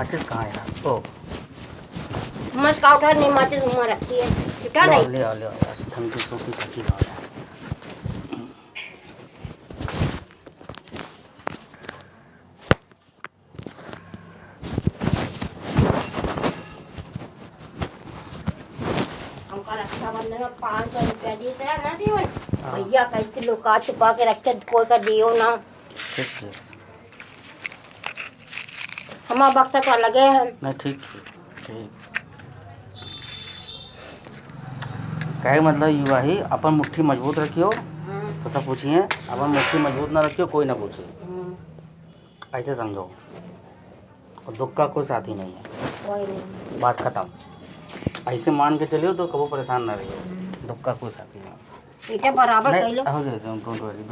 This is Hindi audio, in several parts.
माचिस कहाँ है यार? ओ मस्त का उठा नहीं माचिस मुँह रखी है उठा ले नहीं ले ले यार, ठंडी सूखी सब्जी खाओ यार। हमका रक्षाबंधन में 500 रुपया दी तरह ना दीवन भैया कैसे लुका छुपा के रखे कोई का दियो ना हमारा बक्सा तो अलग है नहीं ठीक ठीक कहे मतलब युवा ही अपन मुट्ठी मजबूत रखियो तो सब पूछिए, अपन मुट्ठी मजबूत ना रखियो कोई ना पूछे, ऐसे समझो। और दुख का कोई साथी नहीं है, कोई नहीं। बात खत्म। ऐसे मान के चलियो तो कभी परेशान ना रहियो, दुख का कोई साथी नहीं। बेटा बराबर कह लो डोंट वरी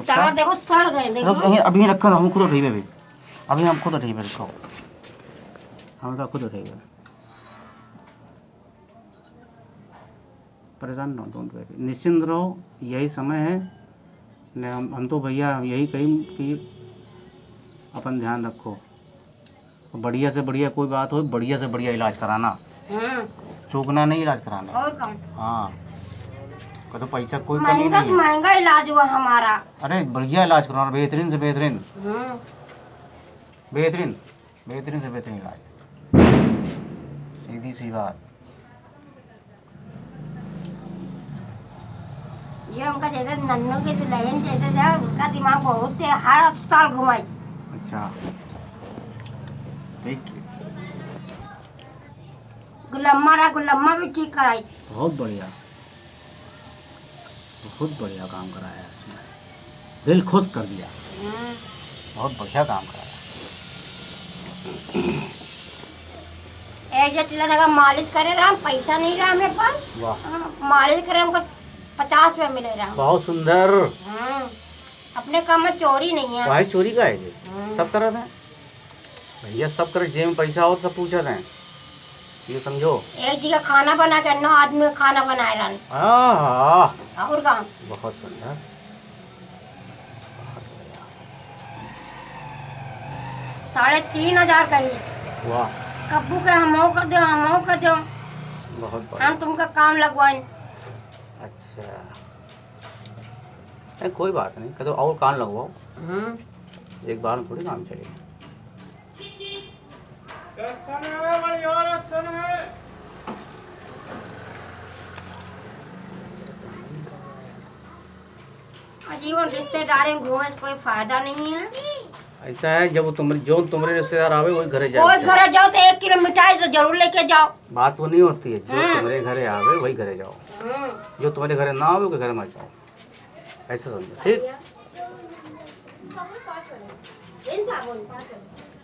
तार देखो सड़ गए देखो अभी रखा हम खुद उठेबे अभी हम खुद उठेबे रखो हम का खुद उठेबे, परेशान ना, डोंट वरी, निश्चिंत रहो। यही समय है ने हम तो भैया यही कहीं कि अपन ध्यान रखो, बढ़िया से बढ़िया कोई बात हो बढ़िया से बढ़िया इलाज कराना, चूकना नहीं इलाज कराना। और कौन? हाँ तो पैसा कोई कमी नहीं है, महंगा इलाज हुआ हमारा। अरे बढ़िया इलाज कराना, बेहतरीन से बेहतरीन, बेहतरीन बेहतरीन से बेहतरीन इलाज, सीधी सी बात। ये हमका जैसे नन्नू के दुल्हन जैसे जाए उसका दिमाग बहुत है, हर अस्पताल घुमाई। अच्छा ठीक गुलम्मा भी ठीक कराई। बहुत बढ़िया काम कराया इसने, दिल खुश कर दिया, बहुत बढ़िया काम कराया। एक जटिला लगा मालिश करे रहा, पैसा नहीं रहा मेरे पास, मालिश करे हमको 50 रुपया मिले रहा। बहुत सुंदर। अपने काम में चोरी नहीं है। भाई चोरी का है सब कर रहे हैं भैया, सब करे, जेब में पैसा हो सब पूछ रहे हैं, ये समझो। एक जगह खाना बना के 9 आदमी खाना बनाए रहा और काम। बहुत सुंदर 3,500 कही। वाह कब्बू के हम कर दो बहुत हम तुमका काम लगवाएं। अच्छा नहीं कोई बात नहीं, कदो और काम लगवाओ, एक बार में थोड़ी काम चलेगा। जीवन रिश्तेदार में घूमे कोई फायदा नहीं है। ऐसा है जब तुम्हारे रिश्तेदार आवे वही घरे जाओ, कोई घरे जाओ तो 1 किलो मिठाई तो जरूर लेके जाओ। बात वो नहीं होती है, जो तुम्हारे घरे आवे वही घरे जाओ, जो तुम्हारे घरे ना आवे उसके घर मत जाओ, ऐसा समझो ठीक।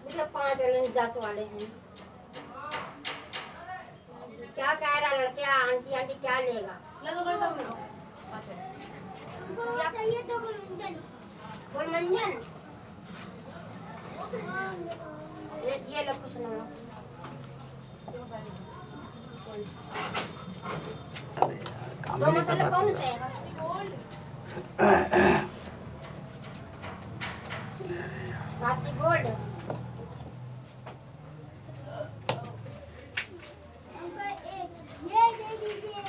मुझे 5 वाले 10 वाले हैं। क्या कह रहा लड़के आंटी क्या लेगा? गुलमंजन ये लो कुछ ना दो मसाले कौन से हैं? बाटी गोल्ड ये दे दीजिए।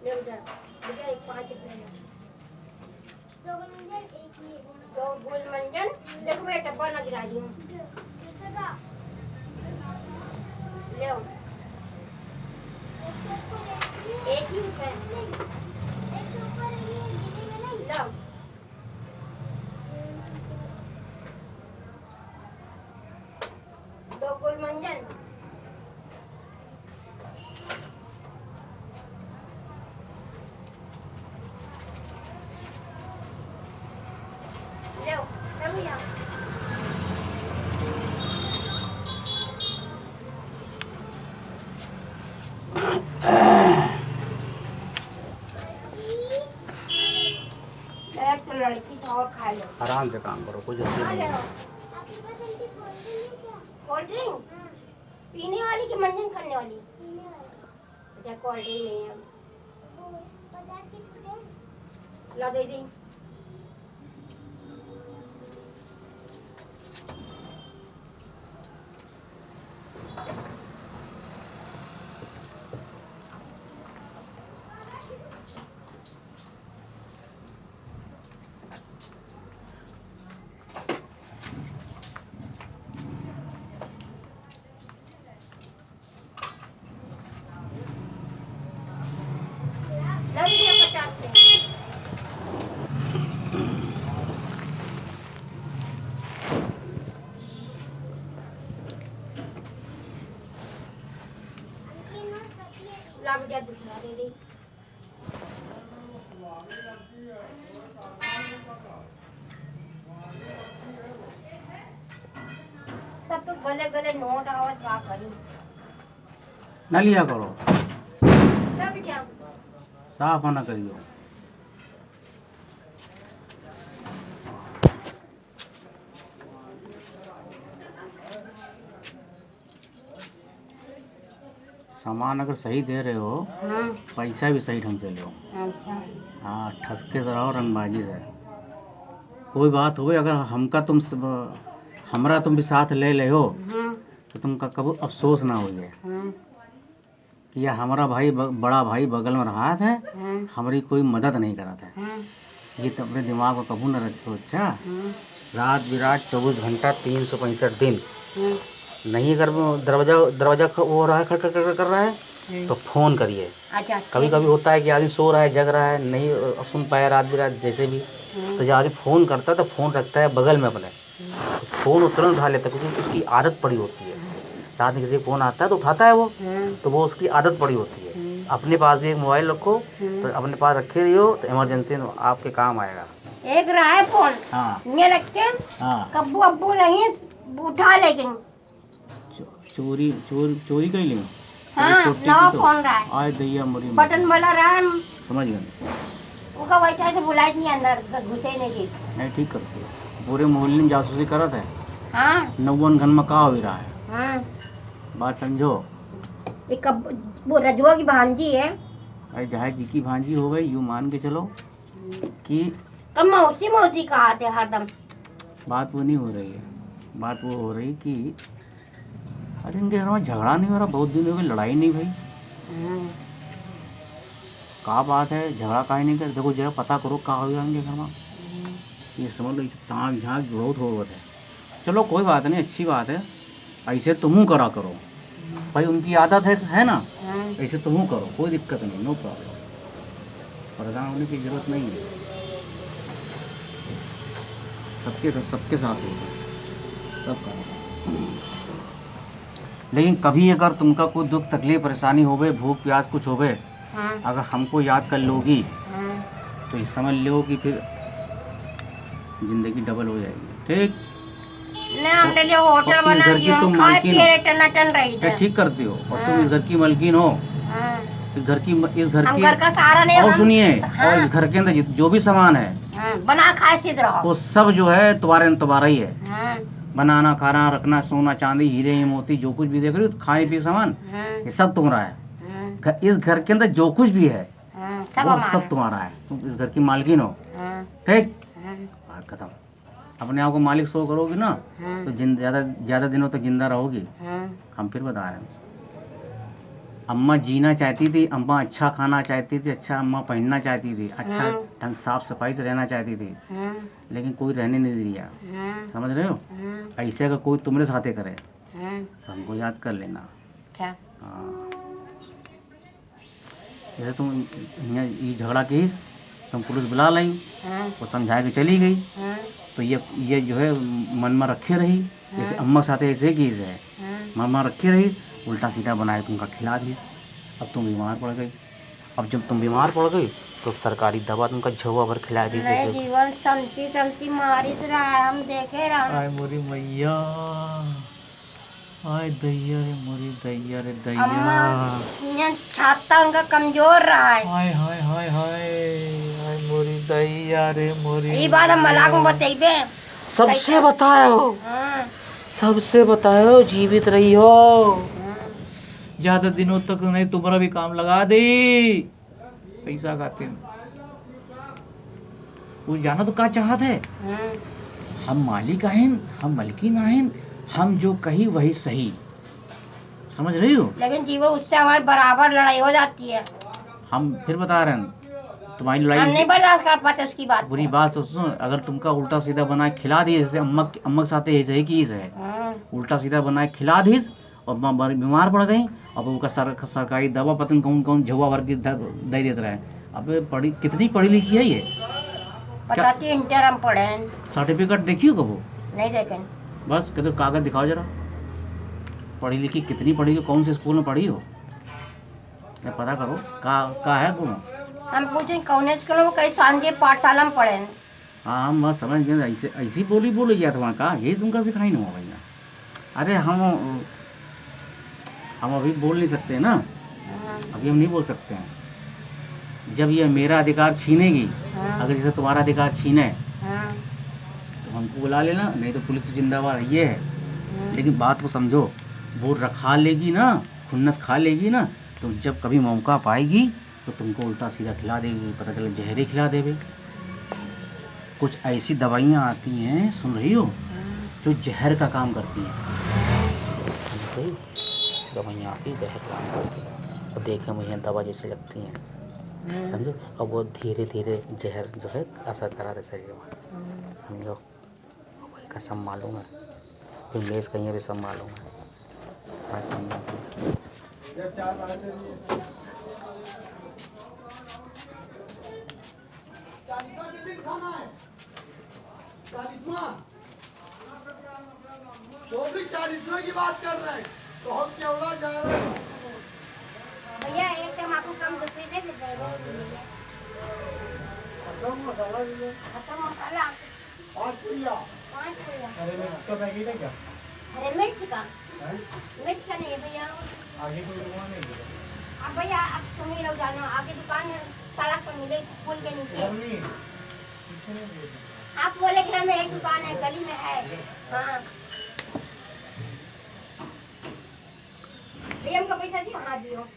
ले जा मुझे 5 रुपए दो गुलमंजन देखो मैं डब्बा ना गिरा दूं। ले एक ही रुपए लो। दो गुलमंजन ले भैया। एक तो लड़की तो और खा लो, आराम से काम करो, कुछ जल्दी नहीं है। कोल्ड ड्रिंक पीने वाली कि मंजन करने वाली? अच्छा कोल्ड ड्रिंक नहीं है, 50 की ला दे दी। आते हैं। ला बेटा दूसरा दे दे। सब तो गले गले नोट आवत का करी। ना लिया करो, सब क्या साफ ना करियो। सामान अगर सही दे रहे हो, पैसा भी सही ढंग से लो। अच्छा हाँ, ठसके से रहो, रंगबाजी से। कोई बात हो अगर हमरा तुम भी साथ ले ले हो तो तुमका कभी अफसोस ना होइए कि यह हमारा भाई बड़ा भाई बगल में रहा था, हमारी कोई मदद नहीं करा था। ये तो अपने दिमाग में कबू न रखो। अच्छा, रात बिरात 24 घंटा 365 दिन नहीं, अगर दरवाजा दरवाजा हो रहा है, खट खट खट कर रहा है तो फोन करिए। अच्छा कभी कभी होता है कि आदमी सो रहा है, जग रहा है, नहीं सुन पाया रात बिरात जैसे भी, तो जब आदमी फ़ोन करता है तो फ़ोन रखता है बगल में अपने, तो फ़ोन तुरंत उठा लेता है क्योंकि उसकी आदत पड़ी होती है। रात में किसी फ़ोन आता है तो उठाता है वो, तो वो उसकी आदत पड़ी होती है। अपने पास भी एक मोबाइल रखो, तो अपने पास रखे रहियो, तो इमरजेंसी में आपके काम आएगा। एक रहा है फोन, हाँ ये रखे, हाँ, कब्बू अब्बू नहीं उठा लेकिन चोरी चोरी कर ली। हाँ, नवा फोन रहा है, आज दैया मरी बटन वाला रहा है, समझ गए। उसका वैसा से बुलाई नहीं, अंदर घुसे नहीं दी। नहीं, ठीक करते हो। पूरे मोहल्ले में जासूसी करत है। हाँ 90 घन में का हो रहा है, हाँ, बात समझो। ये कब वो रजुआ की भांजी है, अरे जहाँ जी की भांजी हो गई, यूँ मान के चलो कि कब मौसी मौसी कहा थे हरदम। बात वो नहीं हो रही है। बात वो हो रही कि अरे इनके घर में झगड़ा नहीं हो रहा, बहुत दिन हो गए, लड़ाई नहीं भाई, का बात है, झगड़ा काहे नहीं कर। देखो जरा पता करो का हो इनके घर में, ये समझ लो ताक झाँक बहुत हो है। चलो कोई बात नहीं, अच्छी बात है, ऐसे तुम करा करो भाई, उनकी आदत है ना, ऐसे तुम करो, कोई दिक्कत नहीं, नो प्रॉब्लम। परेशान होने की जरूरत नहीं है, सबके साथ होगा, सब करो। लेकिन कभी अगर तुमका कोई दुख तकलीफ परेशानी होवे, भूख प्यास कुछ होवे, अगर हमको याद कर लोगी तो ये समझ लो कि फिर जिंदगी डबल हो जाएगी। ठीक ना हमने जो होटल बना दिया, हम खाए पिए टनाटन रही थे। ठीक करती हो, और तुम इस घर की मालकिन हो, इस घर की हम घर का सहारा नहीं। और सुनिए, और इस घर के अंदर जो भी सामान है बना खाए सिद्ध रहो, वो सब जो है तुम्हारा ही है। बनाना खाना रखना सोना चांदी हीरे मोती जो कुछ भी देख रही हो, खाने पीने सामान, ये सब तुम्हारा है। इस घर के अंदर जो कुछ भी है वो सब तुम्हारा है, तुम इस घर की मालकिन हो। ठीक, बात खत्म। अपने आप को मालिक शो करोगी ना तो ज्यादा दिनों तक जिंदा रहोगी। हम फिर बता रहे हैं, अम्मा जीना चाहती थी, अम्मा अच्छा खाना चाहती थी, अच्छा अम्मा पहनना चाहती थी, अच्छा ढंग साफ सफाई से रहना चाहती थी, लेकिन कोई रहने नहीं दिया। समझ रहे हो, ऐसे अगर कोई तुम्हारे साथे करे तो हमको याद कर लेना। हाँ, जैसे तुम यहाँ ये झगड़ा की, तुम पुलिस बुला लाई, वो समझा के चली गई, तो ये जो है मन में रखे रही, जैसे अम्मा के साथ ऐसे की है, मन में रखे रही, उल्टा सीधा बनाए तुमका खिला दी। अब तुम बीमार पड़ गई, अब जब तुम बीमार पड़ गई तो सरकारी दवा तुमका झुआ भर खिला दी। जीवन समती मारित रहा है, हम देखे रहा। आय मोरी मैया, आय दैया रे मोरी दैया रे दैया, छाता उनका कमजोर रहा है। हाय हाय हाय हाय, आय मोरी दैया रे मोरी। ये बात हम मलाक में बताइबे, सबसे बताओ, सबसे बताओ, जीवित रही हो, ज्यादा दिनों तक नहीं, तुम्हारा भी काम लगा दे, पैसा खाते वो जाना तो का चाहत है। हम मालिक आहिन, हम मलकिन आहिन, हम जो कही वही सही, समझ रही हो। लेकिन जीवन उससे हमारे बराबर लड़ाई हो जाती है। हम फिर बता रहे हैं, तुम्हारी लड़ाई हम नहीं बर्दाश्त कर पाते उसकी बात। बुरी बात सोचो, अगर तुमका उल्टा सीधा बना खिला दिए, जैसे अम्मा के साथ ऐसे ही की है, उल्टा सीधा बना खिला दी और बीमार पड़ गई, और उनका सरकारी दवा पता कौन कौन झुआ भर के दे देते रहे, अबे पढ़ी कितनी पढ़ी लिखी है ये? बताती इंटर हम पढ़े हैं। सर्टिफिकेट देखी हो कबो? नहीं देखें। बस कहते कागज दिखाओ जरा, पढ़ी लिखी कितनी पढ़ी हो, कौन से स्कूल में पढ़ी हो, या पता करो का है गुण। हम पूछे कौन स्कूल में, कई सांझे पाठशाला में पढ़े हैं। हाँ हम बस समझ गए, ऐसे ऐसी बोली जाती वहाँ का, यही तुमका सिखाई नहीं हुआ भैया। अरे हम अभी बोल नहीं सकते ना, अभी हम नहीं बोल सकते हैं। जब ये मेरा अधिकार छीनेगी, अगर जैसे तुम्हारा अधिकार छीने तो हमको बुला लेना, नहीं तो पुलिस जिंदाबाद ये है। लेकिन बात को समझो, वो रखा लेगी ना, खुन्नस खा लेगी ना, तो जब कभी मौका पाएगी तो तुमको उल्टा सीधा खिला देगी, पता चले जहरे खिला देवे। कुछ ऐसी दवाइयाँ आती हैं, सुन रही हो, जो जहर का काम करती हैं। दवाइयाँ आती है जहर का काम करती हैं, तो देखे मुझे दवा जैसे लगती हैं, समझो। और वो धीरे धीरे जहर जो है असर करा रहे शरीर में, समझो। वही का सब मालूम है, इंग्लिश कहीं भी सब मालूम है। चालीसवां की बात कर रहे हैं तो हम केवड़ा जा रहे हैं भैया। एक तम्बाकू कम दूसरी दे देते हैं। खत्म मसाला खत्म मसाला 5 रुपया। 5 रुपया। हरे मिर्च का पैकेट है क्या? हरे मिर्च का? मिर्च का नहीं है भैया। आगे कोई दुकान नहीं है? अब भैया अब तुम ही लोग जानो, आगे दुकान है सड़क पर मिले पुल के नीचे। आप बोले कि हमें एक दुकान है गली में है। हाँ भैया हमको पैसा दियो। हाँ दियो।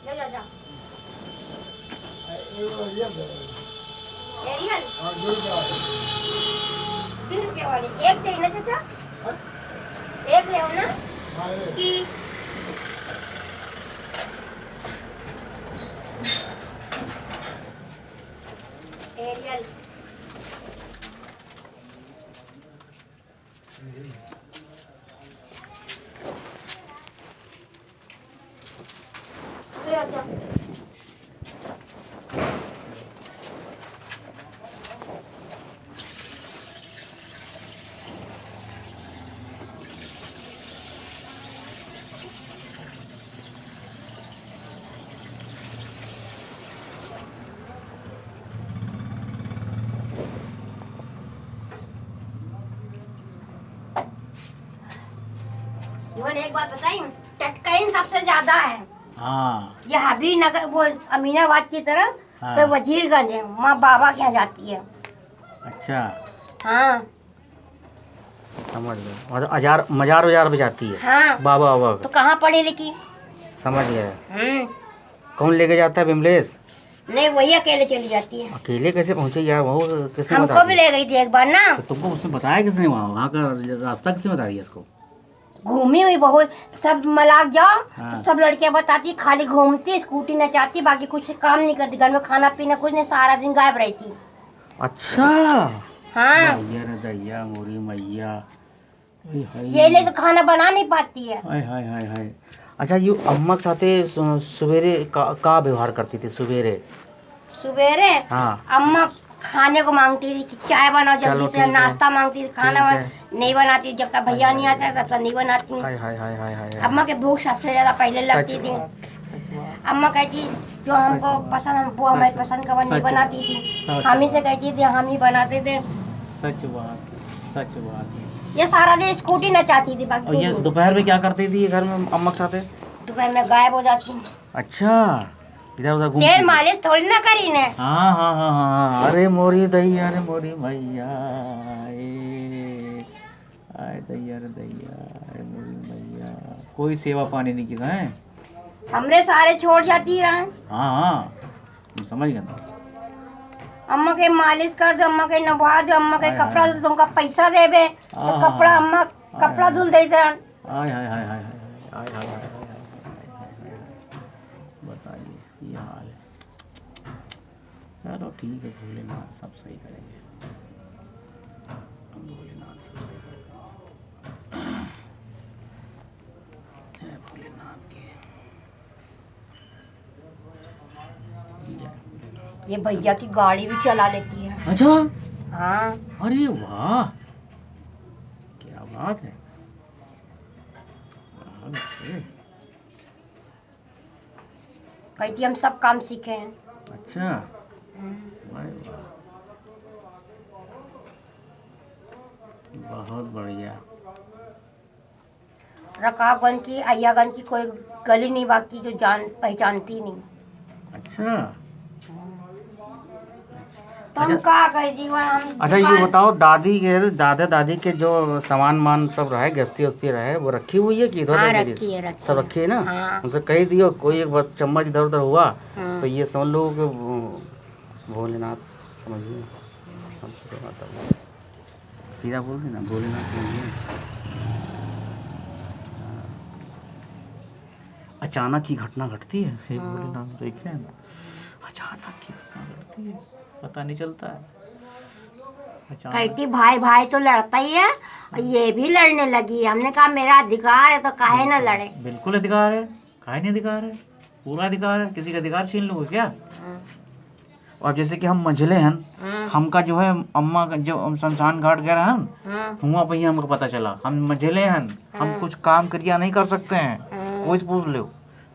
ले जा जा। एरियल 20 रुपये वाली एक चाहिए ना चाचा? एक ले ना। एरियल ले जा। जीवन एक बात बताई, टटकाइन सबसे ज्यादा है। हाँ ये हबीब नगर वो अमीनाबाद की तरफ, हाँ। तो वजीरगंज है, माँ बाबा के यहाँ जाती है। अच्छा हाँ समझ गए, मतलब मजार पे जाती है। हाँ बाबा बाबा तो कहाँ पढ़ी लिखी? समझ गए। कौन लेके जाता है विमलेश? नहीं वही अकेले चली जाती है। अकेले कैसे पहुंचे यार, वो किसने हमको बता भी दिया? ले गई थी एक बार ना। तो तुमको उसने बताया किसने, वहाँ का रास्ता किसने बता दिया इसको? घूमी हुई बहुत, सब मलाक जाओ हाँ। तो सब लड़कियां बताती, खाली घूमती स्कूटी नचाती, बाकी कुछ काम नहीं करती, घर में खाना पीना कुछ नहीं, सारा दिन गायब रहती। अच्छा हाँ दैया रे दैया मोरी मैया, ये लिए तो खाना बना नहीं पाती है। हाय हाय हाय हाय। अच्छा ये अम्मा के साथे सवेरे का व्यवहार करती थी सवेरे? सवेरे हाँ अम्मा खाने को मांगती थी कि चाय बनाओ चलो जल्दी ठीक से, है। नाश्ता मांगती थी, खाना ठीक है। नहीं बनाती, जब तक भैया नहीं आता तब तक नहीं बनाती। हाय हाय हाय हाय हाय। अम्मा के भूख सबसे ज्यादा पहले लगती सच थी। बात, सच बात। अम्मा कहती जो हमको पसंद है वो हमारी पसंद का वो नहीं सच बनाती थी, सच हम ही से कहती थी हम ही बनाते थे। सच बात, सच बात। ये सारा दिन स्कूटी नचाती थी, बाकी और ये कुछ नहीं। दोपहर में क्या करती थी घर में अम्मा के साथे? दोपहर में गायब हो जाती। अच्छा इधर उधर घूमती तेल थी? मालिश थोड़ी ना करी ने। हाँ हाँ हाँ हाँ, अरे मोरी दैया रे मोरी मैया, आए दैया रे दैया, अरे मोरी मैया, कोई सेवा पानी नहीं किया है। हमरे सारे छोड़ जाती रहे। हाँ हाँ हम समझ गए ना। अम्मा के मालिश कर दो, अम्मा के नहा दो, अम्मा के हाय, कपड़ा हाय। धो, तुमका पैसा देवे तो हाँ, कपड़ा हाँ। अम्मा कपड़ा हाय, धुल देते रहे। हाय हाय हाय हाय हाय हाय हाय, बताइए ये हाल है। चलो ठीक है, भोलेनाथ सब सही करेंगे, भोलेनाथ सब सही करेंगे। भोलेनाथ की। ये भैया की गाड़ी भी चला लेती है। अच्छा, हाँ, अरे वाह, क्या बात है। अरे, कहती हम सब काम सीखे हैं। अच्छा, वाह वाह, बहुत बढ़िया। रकाबगंज की, अय्यागंज की कोई गली नहीं बाकी जो जान पहचानती नहीं। अच्छा, तो हम अच्छा। का कर जीवन हम अच्छा ये बताओ, दादी के दादा दादी के जो सामान मान सब रहे, गस्ती वस्ती रहे, वो रखी हुई है कि इधर हाँ, उधर गिरी? रखी है, रखी सब है। रखी है ना? हाँ। उनसे कह दियो कोई एक बार चम्मच इधर उधर हुआ हाँ। तो ये समझ लो कि भोलेनाथ समझिए। हम सीधे माता बोल- सीधा बोल देना, भोलेनाथ समझिए। अचानक की घटना घटती है, हे हाँ। भोलेनाथ देख रहे हैं ना, अचानक की घटना घटती है, पता नहीं चलता है। अचानक कहती भाई भाई तो लड़ता ही है, और ये भी लड़ने लगी। हमने कहा मेरा अधिकार है तो काहे न लड़े। बिल्कुल अधिकार है, काहे नहीं अधिकार है, पूरा अधिकार है। किसी का अधिकार छीन लोगे क्या? हाँ। और जैसे कि हम मंझले हैं, हाँ। हमका जो है अम्मा का जो हम शमशान घाट गए रहन, हाँ। हुआ भैया हमको पता चला हम मंझले हैं, हम हाँ। कुछ काम क्रिया नहीं कर सकते हैं। हाँ। कोई से पूछ लो,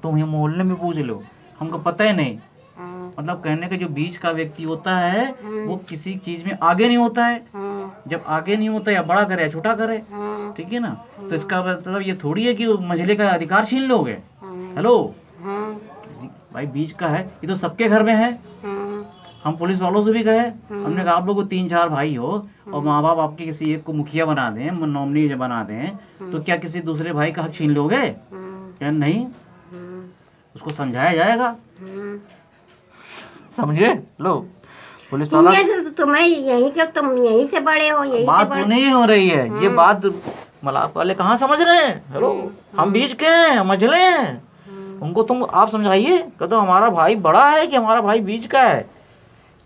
तुम ये मोहल्ले में पूछ लो, हमको पता ही नहीं। हाँ। मतलब कहने का जो बीच का व्यक्ति होता है हाँ। वो किसी चीज में आगे नहीं होता है। हाँ। जब आगे नहीं होता, या बड़ा करे या छोटा करे, हाँ। ठीक है ना? तो इसका मतलब ये थोड़ी है कि वो मंझले का अधिकार छीन लोगे। हाँ। हेलो हाँ। भाई, बीच का है, ये तो सबके घर में है। हाँ। हम पुलिस वालों से भी कहे, हमने कहा आप लोग को 3-4 भाई हो और माँ बाप आपके किसी एक को मुखिया बना दें, नॉमिनी बना दें, तो क्या किसी दूसरे भाई का हक छीन लोगे? क्या नहीं? उसको समझाया जाएगा, समझे? लो पुलिस वाला, तुम्हें यही के तुम यहीं से बड़े हो, यहीं से बात बड़े। तो नहीं हो रही है ये बात, मलाप वाले कहाँ समझ रहे हैं? हेलो, हम बीच के हैं, मझले हैं, उनको तुम आप समझाइए, कहते हमारा भाई बड़ा है कि हमारा भाई बीच का है,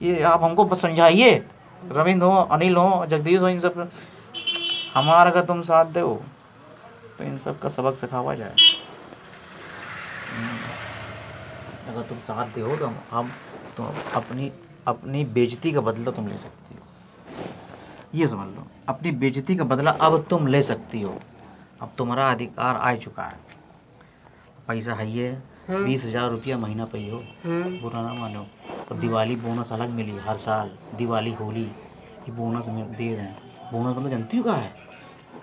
ये आप हमको समझाइए। रविंद्र हो, अनिल हो, जगदीश हो, इन सब हमारा अगर तुम साथ दो तो इन सब का सबक सिखावा जाए। अगर तुम साथ दो तो हम तो अपनी बेइज्जती का बदला तुम ले सकती हो, ये समझ लो। अपनी बेइज्जती का बदला अब तुम ले सकती हो, अब तुम्हारा अधिकार आ चुका है। पैसा है ये 20,000 रुपया महीना पे हो, बुरा ना मानो। तो दिवाली बोनस अलग मिली हर साल, दिवाली होली ये बोनस में दे रहे हैं। बोनस मतलब जानती हो क्या है?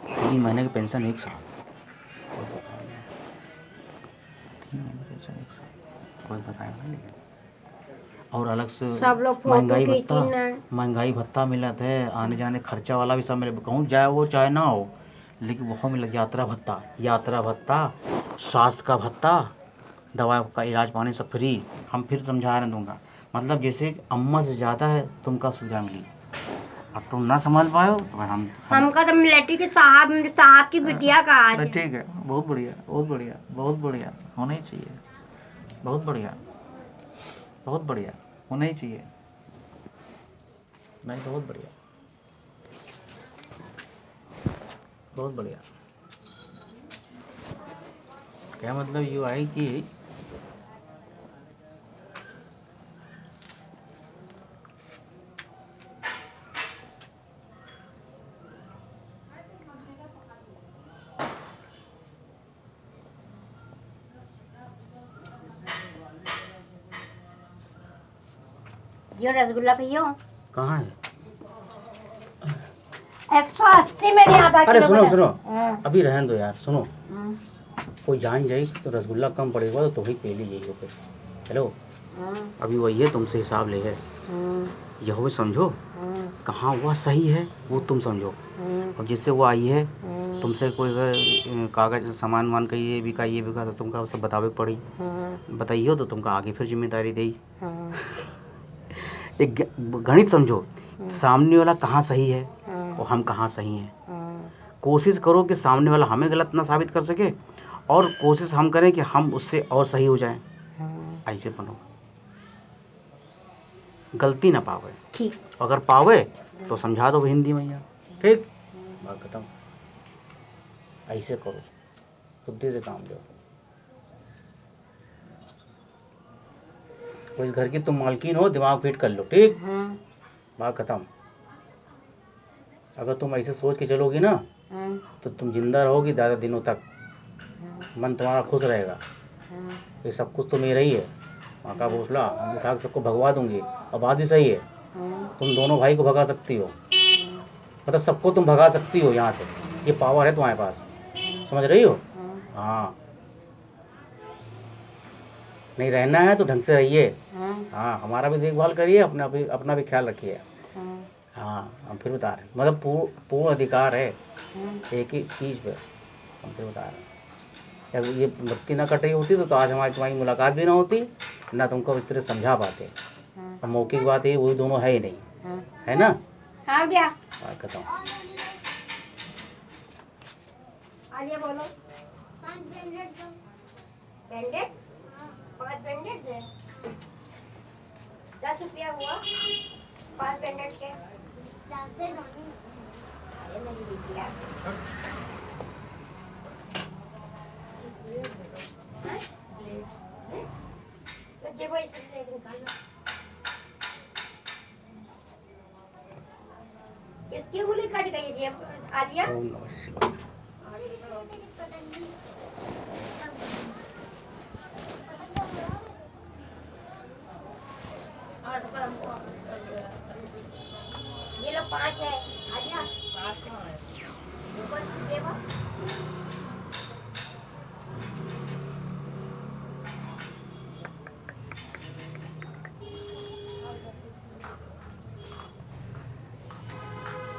3 महीने की पेंशन एक साल, 3 महीने की पेंशन एक साल, कोई बताएगा नहीं। लेकिन और अलग से सब लोग फोटो महंगाई भत्ता मिलत है, आने जाने खर्चा वाला भी सब मिले, कहूँ जाए वो चाहे ना हो, लेकिन वह मिल यात्रा भत्ता, स्वास्थ्य का भत्ता, दवा का इलाज पानी सब फ्री। हम फिर समझा रहे दूंगा, मतलब जैसे अम्मा से ज़्यादा है तुमका सुविधा मिली। अब तुम ना समझ पाओ तो हमका तो मिलिट्री के साहब की बिटिया का आज। ठीक है, बहुत बढ़िया, बहुत बढ़िया, बहुत बढ़िया, होना ही चाहिए, बहुत बढ़िया, बहुत बढ़िया, होना ही चाहिए, नहीं बहुत बढ़िया, बहुत बढ़िया। क्या मतलब ये आई कि यो रसगुल्ला पियो। कहाँ है? 180 में नहीं आता। अरे सुनो हाँ। अभी रहने दो यार, सुनो, हाँ। कोई जान जाए तो रसगुल्ला कम पड़ेगा तो तुम्हें पी लीजिए फिर। हेलो, हाँ। अभी वही है, तुमसे हिसाब ले है, हाँ। यह भी समझो कहाँ वह सही है वो तुम समझो। और जिससे वो आई है तुमसे कोई अगर कागज सामान मान का ये बिका तो तुमका सब बतावे पड़ी, बताइए तो तुमका आगे फिर जिम्मेदारी दी। एक गणित समझो, सामने वाला कहाँ सही है और हम कहाँ सही हैं। कोशिश करो कि सामने वाला हमें गलत ना साबित कर सके, और कोशिश हम करें कि हम उससे और सही हो जाएं। ऐसे बनो, गलती ना पावे, ठीक, अगर पावे तो समझा दो हिंदी में यार, ठीक, बात खत्म। ऐसे करो, बुद्धि से काम लो। तो इस घर की तुम मालकिन हो, दिमाग फिट कर लो, ठीक? बात खत्म। अगर तुम ऐसे सोच के चलोगी ना तो तुम जिंदा रहोगी ज़्यादा दिनों तक, मन तुम्हारा खुश रहेगा। ये सब कुछ तो मेरा ही है, माँ का घोंसला उठा के सबको भगवा दूंगी। और बात भी सही है, तुम दोनों भाई को भगा सकती हो, मतलब सबको तुम भगा सकती हो यहाँ से, ये पावर है तुम्हारे पास, समझ रही हो? हाँ, नहीं रहना है तो ढंग से रहिए। हाँ, हमारा भी देखभाल करिए, अपना भी ख्याल रखिए। हाँ, हम फिर बता रहे हैं, मतलब पूर्ण अधिकार है एक ही चीज़ पे, हम फिर बता रहे हैं। अगर ये बत्ती ना कट रही होती तो आज हमारी तुम्हारी मुलाकात भी ना होती, ना तुमको इस तरह समझा पाते। अब मौके की बात है, वो दोनों है ही नहीं, है ना? हाँ भैया। खत्म। आलिया बोलो। 5 बैंडेड दो। बैंडेड? 5 बैंडेड दे। 10 रुपया हुआ 5 बैंडेड के। अरे मेरी बिटिया। तो जेबो इससे निकालो। किसकी उंगली कट गई है आलिया? ये लो 5 है आलिया। 5 है।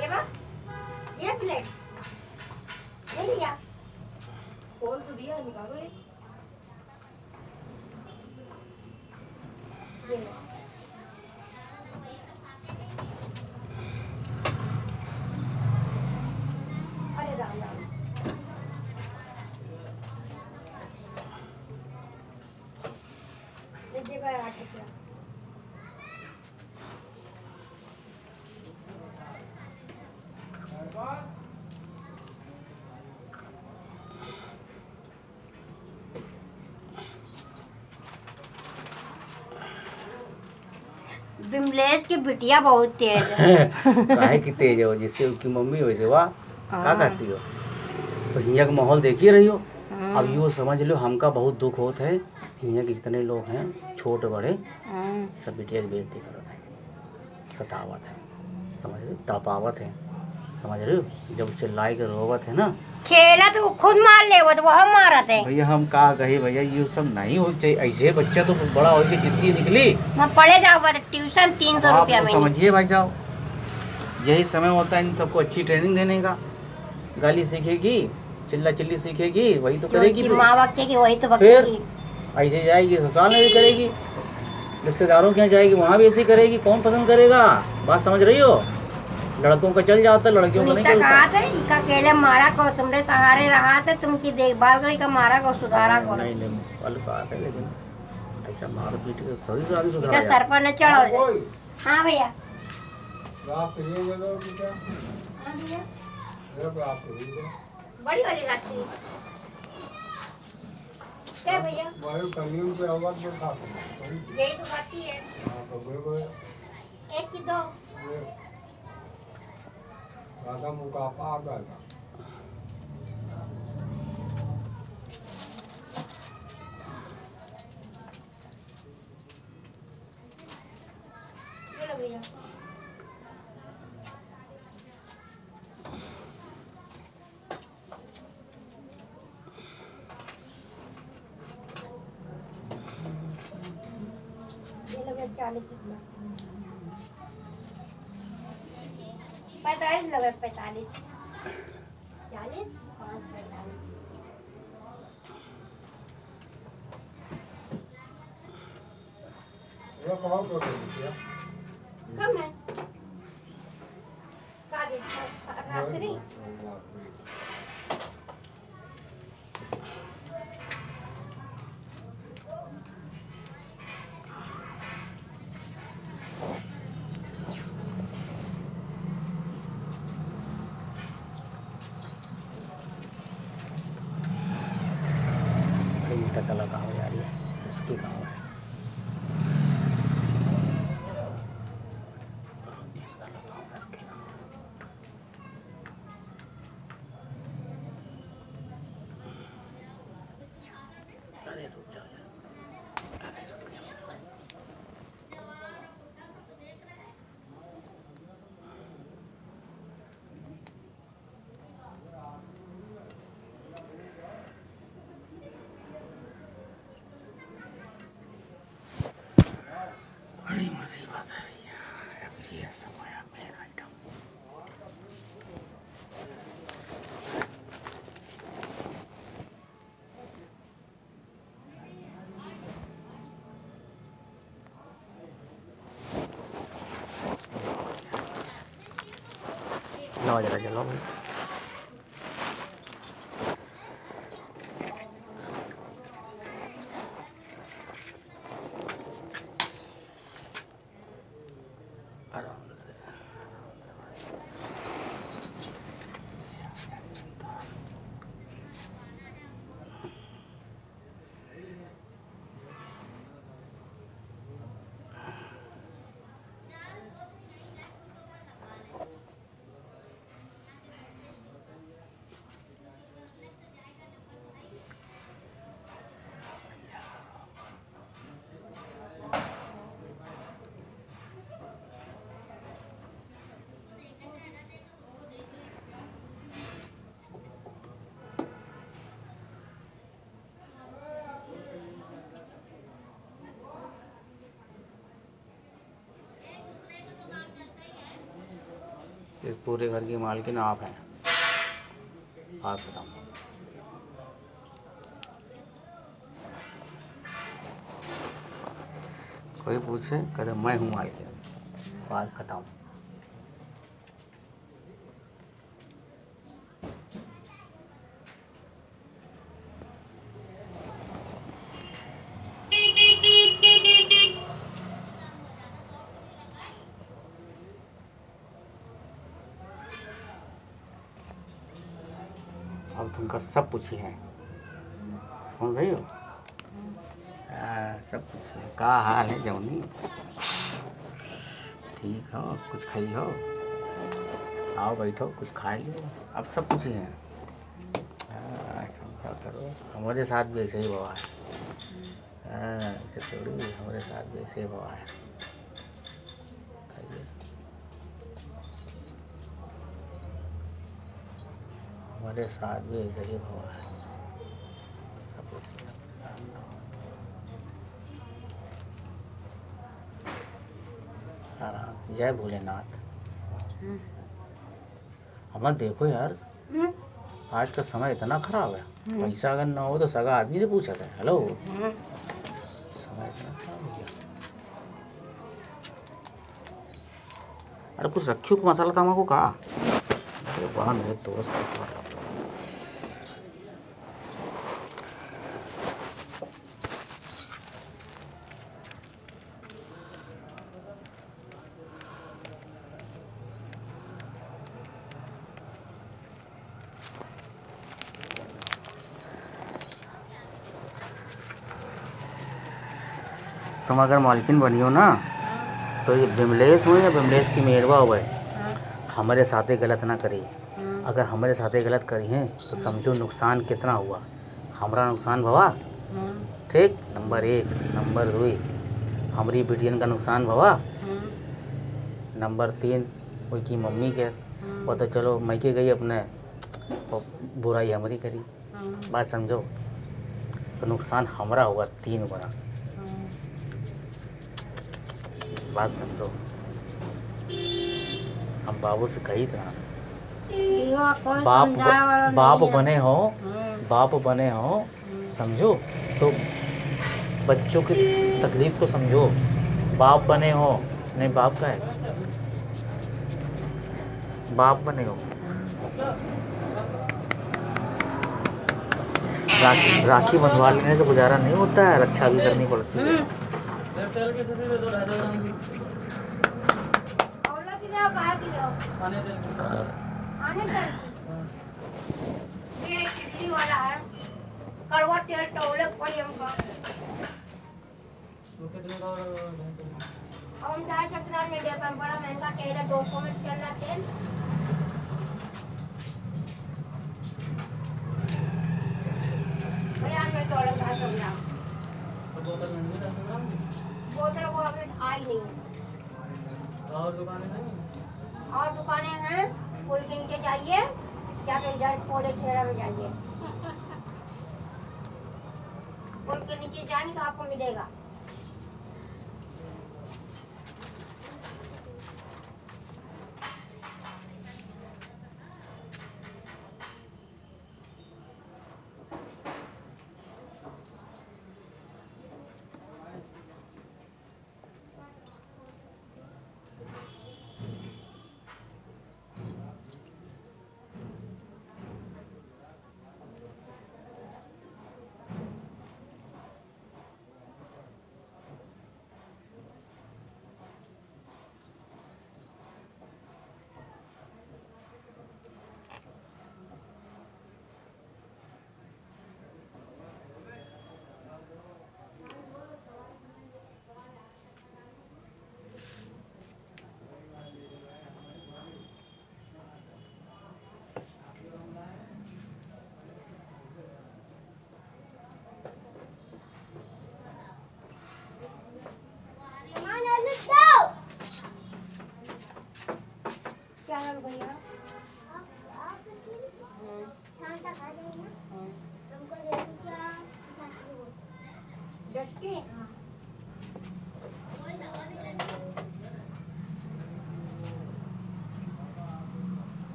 देखो ये प्लेट ले लिया, खोल तो दिया, निकालो ये लो। अरे राम राम। लीजिए भाई 8 रुपया। विमलेश की बिटिया बहुत तेज है। काहे की तेज है वो, जिससे उसकी मम्मी वैसे वाह क्या करती हो। तो हिया का माहौल देखिए रही हो। अब यूँ समझ लो हमका बहुत दुख होता है, हिया के जितने लोग हैं छोटे बड़े सब बिटिया की बेइज्जती करत है, सतावत है, समझ रहे हो, तड़पावत है, समझ रहे हो। जब चिल्लाई के रोवत है ना, खेला तो खुद मार ले, वो तो वह मारत है। भैया हम कहा कहे भैया ये सब नहीं हो चाहिए, ऐसे बच्चा तो बड़ा होके जिंदगी निकली। मैं पढ़े जाओ ट्यूशन 300 रुपया में। समझिए भाई साहब, यही समय होता है इन सबको अच्छी ट्रेनिंग देने का। गाली सीखेगी, चिल्ला चिल्ली सीखेगी, वही तो करेगी। माँ बाप की वही तो फिर ऐसे जाएगी ससुराल में भी करेगी, रिश्तेदारों के यहाँ जाएगी वहाँ भी ऐसे करेगी। कौन पसंद करेगा? बात समझ रही हो? लड़कों का चल जाता, लड़कियों को नहीं चलता। कहा था इका अकेले मारा को तुमरे सहारे रहा था, तुम की देखभाल करी का मारा को सुधारा को। नहीं अलग बात है, लेकिन ऐसा मार पीट के सही से आदमी सुधारा सर पर न चढ़ो। हाँ भैया। बड़ी वाली लाठी क्या भैया? यही तो बाती है। एक की 2 दादा मुकाफा आ गया। ये लो भैया। ये लो 40 कितना 45 लगे 45 40 5 45 ये कहाँ पर है? कम है का दे रात्रि कला कहाँ जा रही है, इसकी कहाँ है। सी बात है भैया, ये समय मेन आइटम। लो जरा चलो भाई। आराम से। इस पूरे घर की मालकिन आप हैं, आप बताओ। कोई पूछे कहते मैं हूँ मालकिन, बात खत्म। अब तुमका सब पूछे हैं, सुन रही हो? सब पूछे का हाल है जौनी, ठीक हो, कुछ खाई हो, आओ बैठो कुछ खा लो, अब सब पूछे हैं। समझा करो, हमारे साथ भी ऐसे ही हुआ है। ऐसे थोड़ी, हमारे साथ भी ऐसे हुआ है। हमारे साथ भी ऐसे ही हुआ है। सब ऐसे परेशान ना हो। आराम। जय भोलेनाथ। हमारा देखो यार, आज का समय इतना खराब है, पैसा अगर ना हो तो सगा आदमी से पूछा था हेलो। समय इतना खराब हो गया। अरे कुछ रखियो मसाला तमाकू का। अरे वाह मेरे दोस्त, तुम अगर मालकिन बनी हो ना तो ये विमलेश हो या विमलेश की मेड़वा हो, हमारे साथे गलत ना करी। अगर हमारे साथे गलत करी है तो समझो नुकसान कितना हुआ। हमारा नुकसान भवा, ठीक, नंबर 1। नंबर 2 हमारी बेटियन का नुकसान भवा। नंबर 3 उनकी मम्मी के, वो तो चलो मैके गई अपने, बुराई हमारी करी। बात समझो, तो नुकसान हमारा होगा 3 गुना। बात समझो। हम बाबू से कही था, बाप बने हो, बाप बने हो, समझो तो बच्चों की तकलीफ को समझो। बाप बने हो, नहीं बाप का है, बाप बने हो। राखी बंधवा लेने से गुजारा नहीं होता है, रक्षा भी करनी पड़ती है। बड़ा महंगा तेल है, 200 में चल रहा तेल। बोतल वो अभी आई नहीं। और दुकानें हैं, पुल के नीचे जाइए, जाके इधर पौधे खेरा में जाइए। पुल के नीचे जाएंगे तो आपको मिलेगा। डस्टी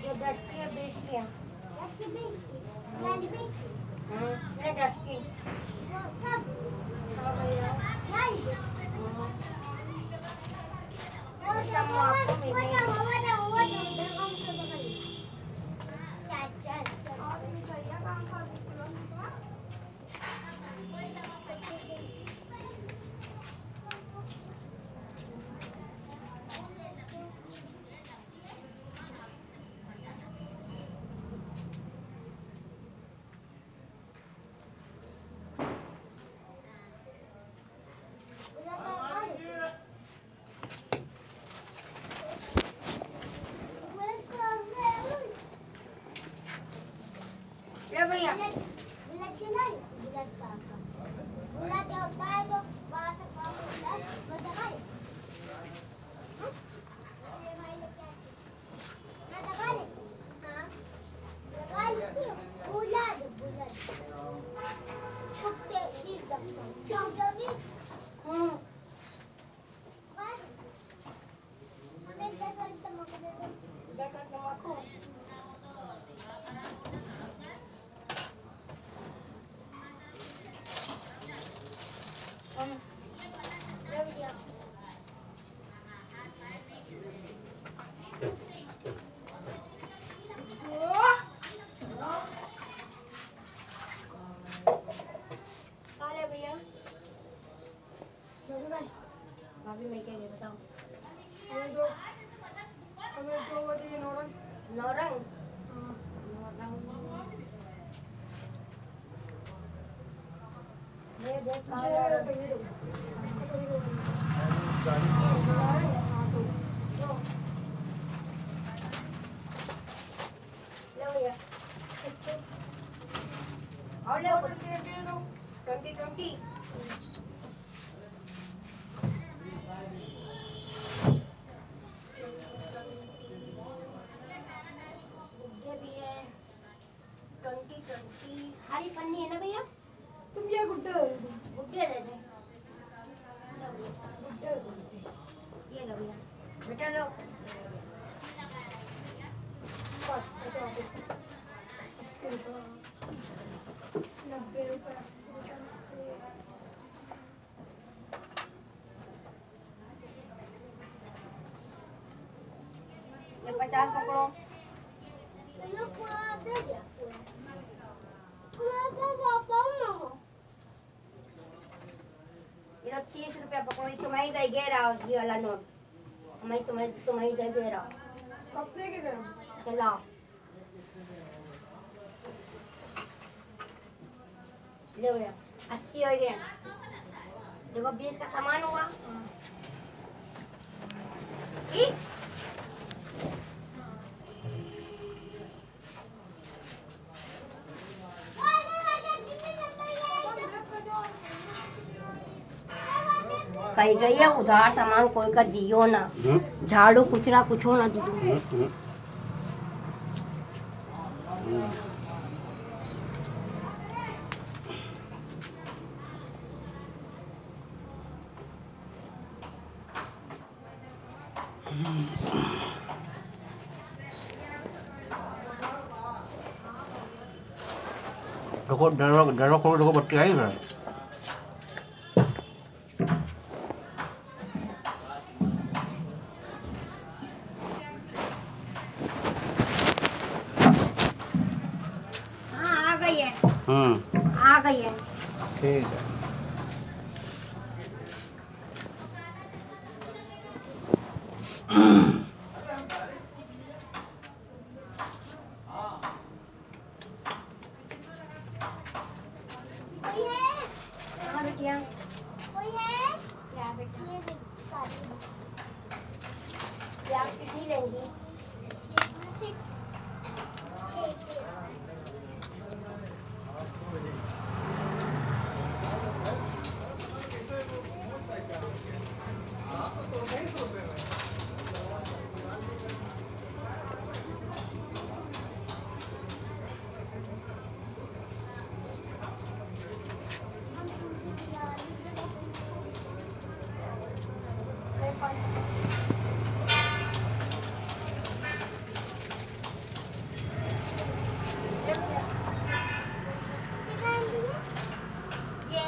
ये डस्टी है 20 की है। ये डस्टी हाँ भैया सब आपको मिलेंगे। ले भैया भाभी मैं क्या बताऊँ नौरंग ये देख और ले 20 हरी पन्नी है ना भैया तुम ये गुड्डे गुड्डे दे दे ये लो भैया बेटा लो बस 90 रुपए ये 50 पकड़ो ये 30 रुपया पकड़ो ये तुम्हारी दे गे रहा ये वाला नोट मैं तुम्हारी दे गे रहा कब दे के गए चलाओ ले भैया 80 हो गया देखो 20 का सामान हुआ ठीक कहीं गई है उधार सामान कोई का दियो ना झाड़ू कुचरा कुछ ना दियो देखो डरो खोलो देखो बत्ती आई है हाँ आ गई है आ गई है ठीक है हाँ बेटिया क्या बेटी क्या कितनी लेंगी ये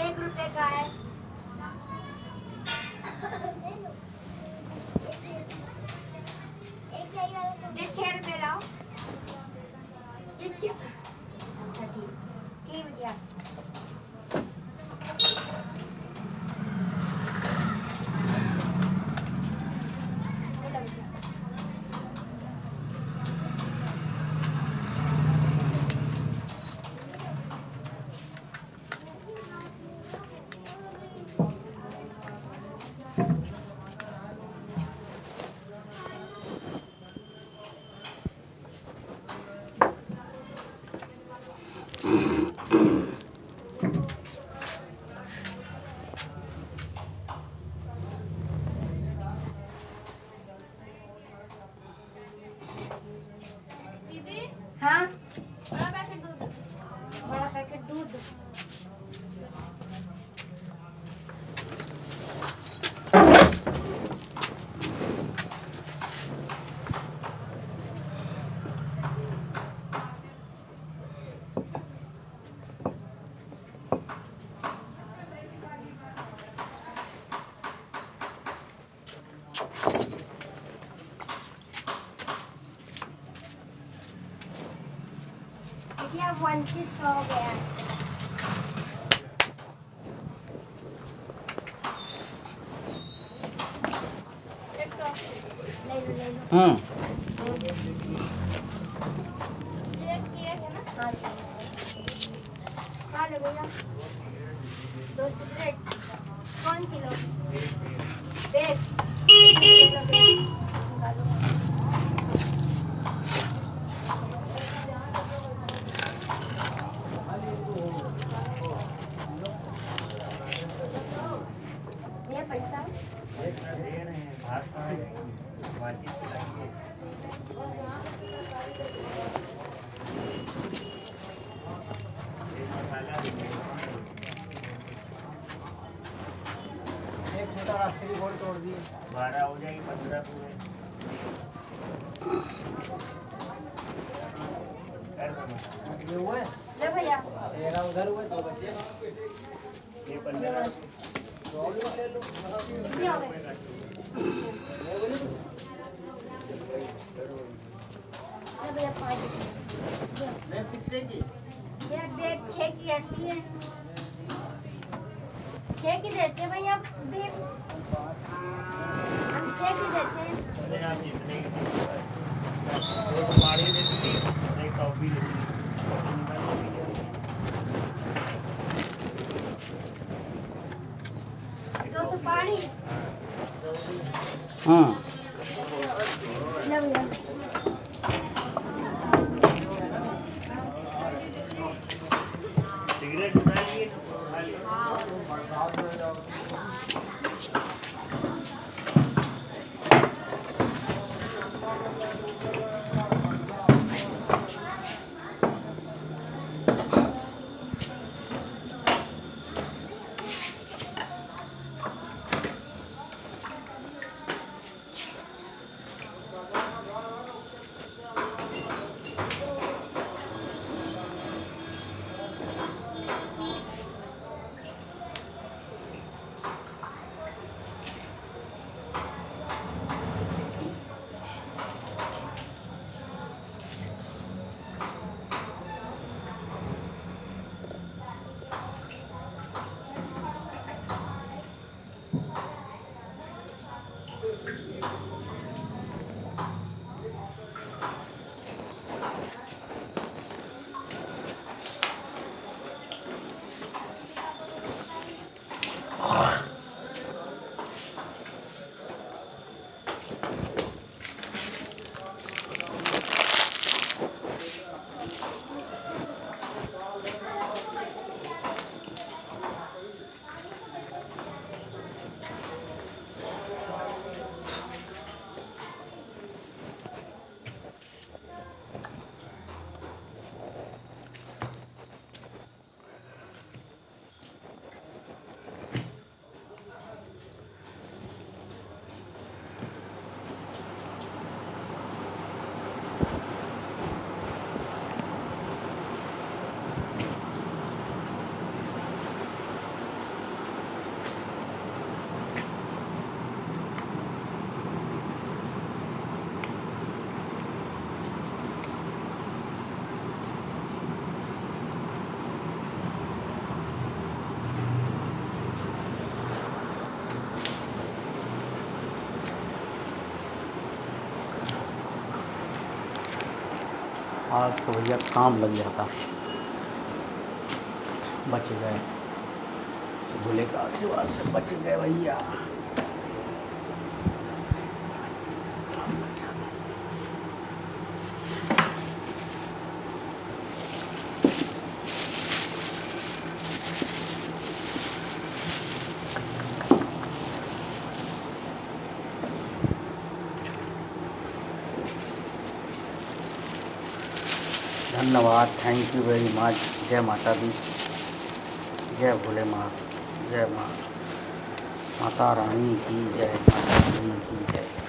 1 रुपए का है। ये 6 रुपए लाओ। ये अच्छा ठीक भैया। दीदी हाँ बड़ा पैकेट दूध। बड़ा पैकेट दूध। देखिए अब 1 पीस का हो गया। एक टॉप ले लो ले लो। ये केक है ना। हाँ खा लो भैया। 2 सिगरेट कौन सी लो? बेग निकालो। ये पैसा एक छोटा रास्ते की बोर्ड तोड़ दिए। 12 हो जाएगी 15 पूरे। ये हुए ले भैया। 13 उधर हुए 2 बचे। ये 15 कितने हो गए? ले भैया 5 मैं कितने की? ये बेग 6 की आती है। 6 की देते हैं भैया बेग। हम 6 की देते हैं। चले आप जितने दो सुपारी देती थी और एक टॉफी देती थी। टॉफी निकाल के पी जाओ। 2 सुपारी। हाँ ले भैया। सिगरेट उठाइए खा लीजिए। आज तो भैया काम लग जाता, बच गए, भूले का आशीर्वाद से बच गए भैया। धन्यवाद, थैंक यू वेरी मच। जय माता दी, जय भोले माँ, जय माँ माता रानी की जय, माता रानी की जय।